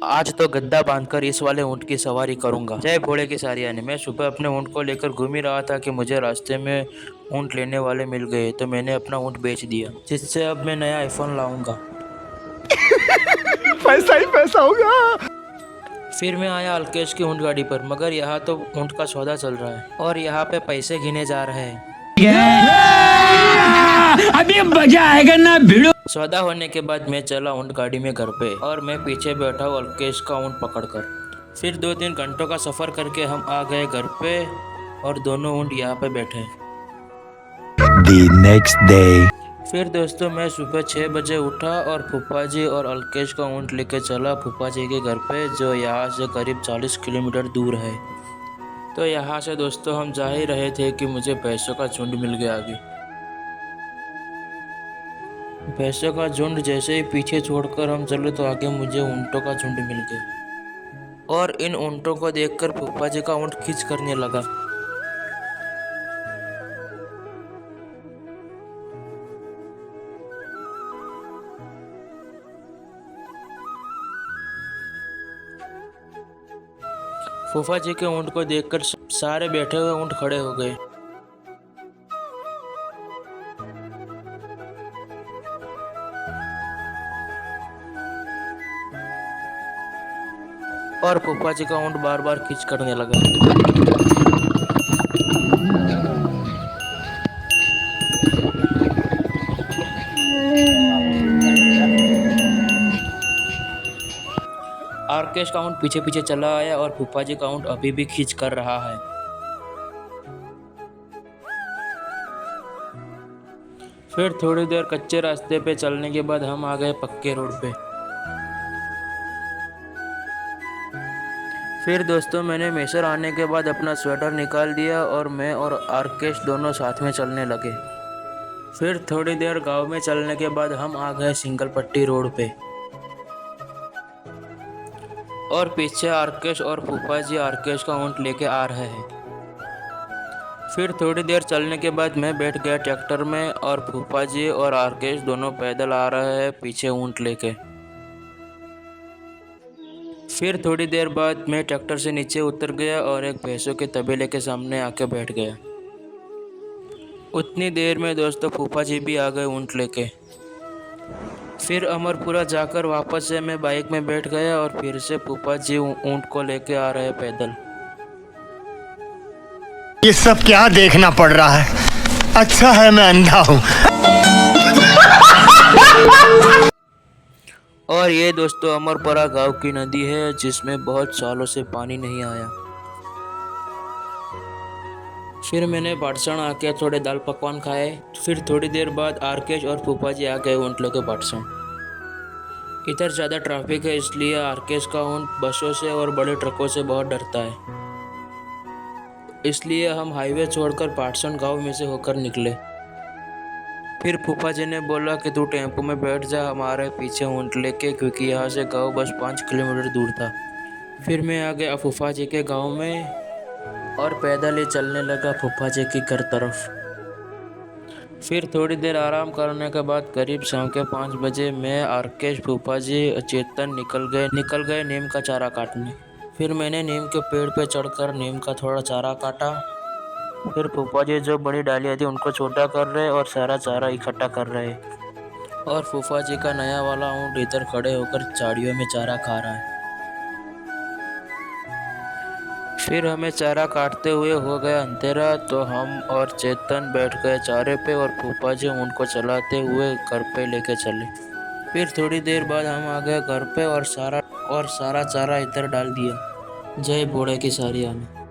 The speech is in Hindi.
आज तो गद्दा बांधकर इस वाले ऊँट की सवारी करूंगा। जय भोले की सारी आने। मैं सुबह अपने ऊँट को लेकर घूम ही रहा था कि मुझे रास्ते में ऊँट लेने वाले मिल गए, तो मैंने अपना ऊँट बेच दिया, जिससे अब मैं नया आईफोन लाऊंगा। पैसा ही पैसा होगा। फिर मैं आया अल्केश की ऊँट गाड़ी पर, मगर यहाँ तो ऊँट का सौदा चल रहा है और यहाँ पे पैसे गिने जा रहे हैं। अभी मजा आएगा ना भिड़ो। सौदा होने के बाद मैं चला ऊँट गाड़ी में घर पे और मैं पीछे बैठा हूँ अल्केश का ऊँट पकड़कर। फिर 2-3 घंटों का सफ़र करके हम आ गए घर पे और दोनों ऊँट यहाँ पे बैठे। The next day. फिर दोस्तों मैं सुबह 6 बजे उठा और फूफा जी और अल्केश का ऊँट लेके चला फूफा जी के घर पे, जो यहाँ से करीब 40 किलोमीटर दूर है। तो यहाँ से दोस्तों हम जा ही रहे थे कि मुझे भैंसों का झुंड मिल गया आगे। भैंसों का झुंड जैसे ही पीछे छोड़कर हम चले तो आगे मुझे ऊँटों का झुंड मिल गया और इन ऊँटों को देखकर फूफा जी का ऊँट खींच करने लगा। फूफा जी के ऊँट को देखकर सारे बैठे हुए ऊँट खड़े हो गए। और फूफा जी का ऊँट बार बार खींच करने लगा। आरकेश का ऊँट पीछे पीछे चला आया और फूफा जी का ऊँट अभी भी खींच कर रहा है। फिर थोड़ी देर कच्चे रास्ते पे चलने के बाद हम आ गए पक्के रोड पे। फिर दोस्तों मैंने मैसर आने के बाद अपना स्वेटर निकाल दिया और मैं और आरकेश दोनों साथ में चलने लगे। फिर थोड़ी देर गांव में चलने के बाद हम आ गए सिंगल पट्टी रोड पे और पीछे आरकेश और फूफा जी आरकेश का ऊँट लेके आ रहे हैं। फिर थोड़ी देर चलने के बाद मैं बैठ गया ट्रैक्टर में और फूफा जी और आरकेश दोनों पैदल आ रहे हैं पीछे ऊँट लेके। फिर थोड़ी देर बाद मैं ट्रैक्टर से नीचे उतर गया और एक भैंसों के तबेले के सामने आके बैठ गया। उतनी देर में दोस्तों फूफा जी भी आ गए ऊँट लेके। फिर अमरपुरा जाकर वापस से मैं बाइक में बैठ गया और फिर से फूफा जी ऊँट को लेके आ रहे पैदल। ये सब क्या देखना पड़ रहा है? अच्छा है मैं अंधा हूँ। और ये दोस्तों अमरपुरा गांव की नदी है जिसमें बहुत सालों से पानी नहीं आया। फिर मैंने पाठशाण आके थोड़े दाल पकवान खाए। फिर थोड़ी देर बाद आरकेश और फूफा जी आ गए ऊँट लेके पाठशाण। इधर ज़्यादा ट्रैफिक है इसलिए आरकेश का ऊँट बसों से और बड़े ट्रकों से बहुत डरता है, इसलिए हम हाईवे छोड़कर पाठशाण गांव में से होकर निकले। फिर फूफा जी ने बोला कि तू टेम्पो में बैठ जा हमारे पीछे ऊँट लेके, क्योंकि यहाँ से गांव बस 5 किलोमीटर दूर था। फिर मैं आ गया फूफा जी के गांव में और पैदल ही चलने लगा फूफा जी की घर तरफ। फिर थोड़ी देर आराम करने के बाद करीब शाम के 5 बजे मैं आरकेश फूफा जी चेतन निकल गए नीम का चारा काटने। फिर मैंने नीम के पेड़ पे चढ़कर नीम का थोड़ा चारा काटा। फिर फूफा जी जो बड़ी डालियाँ थी उनको छोटा कर रहे और सारा चारा इकट्ठा कर रहे और फूफा जी का नया वाला ऊँट इधर खड़े होकर झाड़ियों में चारा खा रहा है। फिर हमें चारा काटते हुए हो गया अंधेरा, तो हम और चेतन बैठ गए चारे पे और फूफा जी उनको चलाते हुए घर पे लेके चले। फिर थोड़ी देर बाद हम आ गए घर पे और सारा चारा इधर डाल दिया। जय भोले की सारी आने।